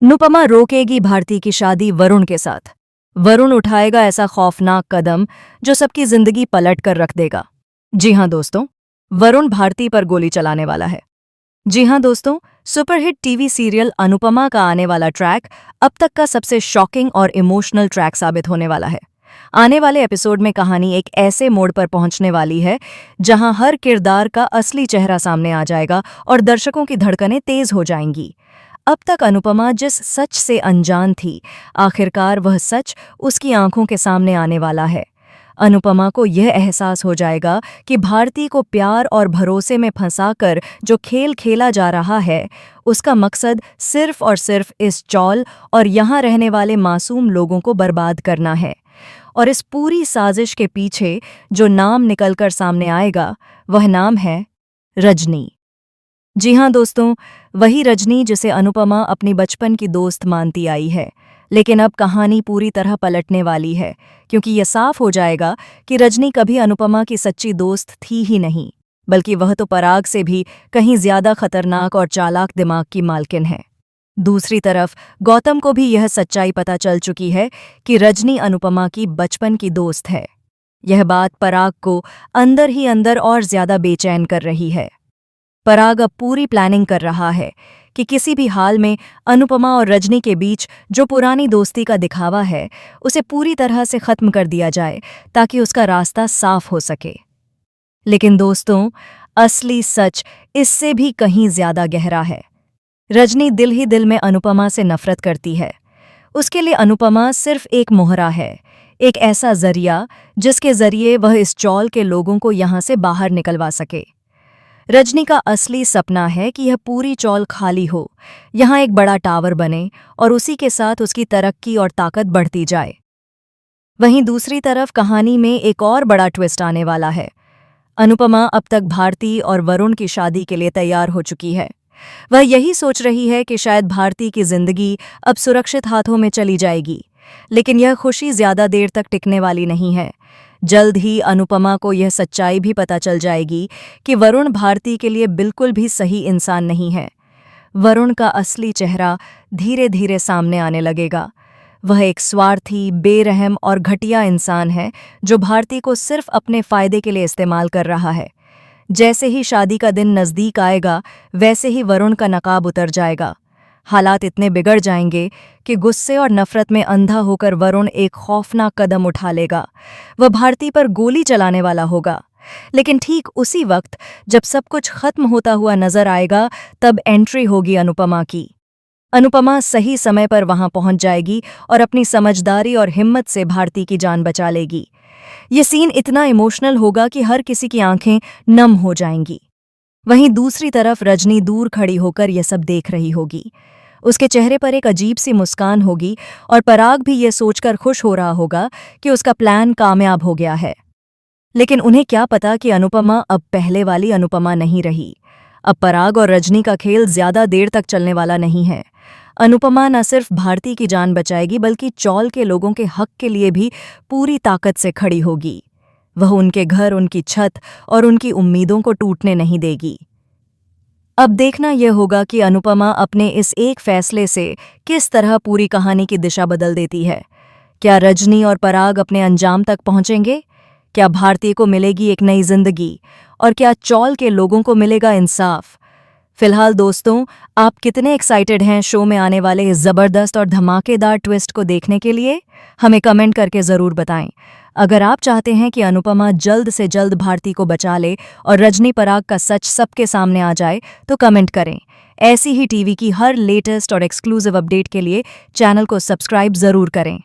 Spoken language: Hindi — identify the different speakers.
Speaker 1: अनुपमा रोकेगी भारती की शादी वरुण के साथ। वरुण उठाएगा ऐसा खौफनाक कदम जो सबकी जिंदगी पलट कर रख देगा। जी हां दोस्तों, वरुण भारती पर गोली चलाने वाला है। जी हां दोस्तों, सुपरहिट टीवी सीरियल अनुपमा का आने वाला ट्रैक अब तक का सबसे शॉकिंग और इमोशनल ट्रैक साबित होने वाला है। आने वाले एपिसोड में कहानी एक ऐसे मोड़ पर पहुंचने वाली है जहां हर किरदार का असली चेहरा सामने आ जाएगा और दर्शकों की धड़कनें तेज हो जाएंगी। अब तक अनुपमा जिस सच से अनजान थी, आखिरकार वह सच उसकी आंखों के सामने आने वाला है। अनुपमा को यह एहसास हो जाएगा कि भारती को प्यार और भरोसे में फंसाकर जो खेल खेला जा रहा है, उसका मकसद सिर्फ और सिर्फ इस चौल और यहाँ रहने वाले मासूम लोगों को बर्बाद करना है। और इस पूरी साजिश के पीछे जो नाम निकलकर सामने आएगा, वह नाम है रजनी। जी हां दोस्तों, वही रजनी जिसे अनुपमा अपनी बचपन की दोस्त मानती आई है। लेकिन अब कहानी पूरी तरह पलटने वाली है, क्योंकि यह साफ हो जाएगा कि रजनी कभी अनुपमा की सच्ची दोस्त थी ही नहीं, बल्कि वह तो पराग से भी कहीं ज्यादा खतरनाक और चालाक दिमाग की मालकिन है। दूसरी तरफ गौतम को भी यह सच्चाई पता चल चुकी है कि रजनी अनुपमा की बचपन की दोस्त है। यह बात पराग को अंदर ही अंदर और ज्यादा बेचैन कर रही है। पराग अब पूरी प्लानिंग कर रहा है कि किसी भी हाल में अनुपमा और रजनी के बीच जो पुरानी दोस्ती का दिखावा है, उसे पूरी तरह से खत्म कर दिया जाए ताकि उसका रास्ता साफ हो सके। लेकिन दोस्तों, असली सच इससे भी कहीं ज्यादा गहरा है। रजनी दिल ही दिल में अनुपमा से नफरत करती है। उसके लिए अनुपमा सिर्फ एक मोहरा है, एक ऐसा जरिया जिसके जरिए वह इस चौल के लोगों को यहां से बाहर निकलवा सके। रजनी का असली सपना है कि यह पूरी चौल खाली हो, यहाँ एक बड़ा टावर बने और उसी के साथ उसकी तरक्की और ताकत बढ़ती जाए। वहीं दूसरी तरफ कहानी में एक और बड़ा ट्विस्ट आने वाला है। अनुपमा अब तक भारती और वरुण की शादी के लिए तैयार हो चुकी है। वह यही सोच रही है कि शायद भारती की जिंदगी अब सुरक्षित हाथों में चली जाएगी, लेकिन यह खुशी ज्यादा देर तक टिकने वाली नहीं है। जल्द ही अनुपमा को यह सच्चाई भी पता चल जाएगी कि वरुण भारती के लिए बिल्कुल भी सही इंसान नहीं है। वरुण का असली चेहरा धीरे धीरे सामने आने लगेगा। वह एक स्वार्थी, बेरहम और घटिया इंसान है जो भारती को सिर्फ अपने फायदे के लिए इस्तेमाल कर रहा है। जैसे ही शादी का दिन नज़दीक आएगा, वैसे ही वरुण का नकाब उतर जाएगा। हालात इतने बिगड़ जाएंगे कि गुस्से और नफरत में अंधा होकर वरुण एक खौफनाक कदम उठा लेगा। वह भारती पर गोली चलाने वाला होगा। लेकिन ठीक उसी वक्त जब सब कुछ खत्म होता हुआ नजर आएगा, तब एंट्री होगी अनुपमा की। अनुपमा सही समय पर वहां पहुंच जाएगी और अपनी समझदारी और हिम्मत से भारती की जान बचा लेगी। ये सीन इतना इमोशनल होगा कि हर किसी की आंखें नम हो जाएंगी। वहीं दूसरी तरफ रजनी दूर खड़ी होकर यह सब देख रही होगी। उसके चेहरे पर एक अजीब सी मुस्कान होगी और पराग भी ये सोचकर खुश हो रहा होगा कि उसका प्लान कामयाब हो गया है। लेकिन उन्हें क्या पता कि अनुपमा अब पहले वाली अनुपमा नहीं रही। अब पराग और रजनी का खेल ज्यादा देर तक चलने वाला नहीं है। अनुपमा न सिर्फ भारती की जान बचाएगी, बल्कि चौल के लोगों के हक के लिए भी पूरी ताकत से खड़ी होगी। वह उनके घर, उनकी छत और उनकी उम्मीदों को टूटने नहीं देगी। अब देखना यह होगा कि अनुपमा अपने इस एक फैसले से किस तरह पूरी कहानी की दिशा बदल देती है। क्या रजनी और पराग अपने अंजाम तक पहुंचेंगे? क्या भारती को मिलेगी एक नई जिंदगी? और क्या चौल के लोगों को मिलेगा इंसाफ? फिलहाल दोस्तों, आप कितने एक्साइटेड हैं शो में आने वाले इस जबरदस्त और धमाकेदार ट्विस्ट को देखने के लिए? हमें कमेंट करके जरूर बताएं। अगर आप चाहते हैं कि अनुपमा जल्द से जल्द भारती को बचा ले और रजनी पराग का सच सबके सामने आ जाए, तो कमेंट करें। ऐसी ही टीवी की हर लेटेस्ट और एक्सक्लूसिव अपडेट के लिए चैनल को सब्सक्राइब जरूर करें।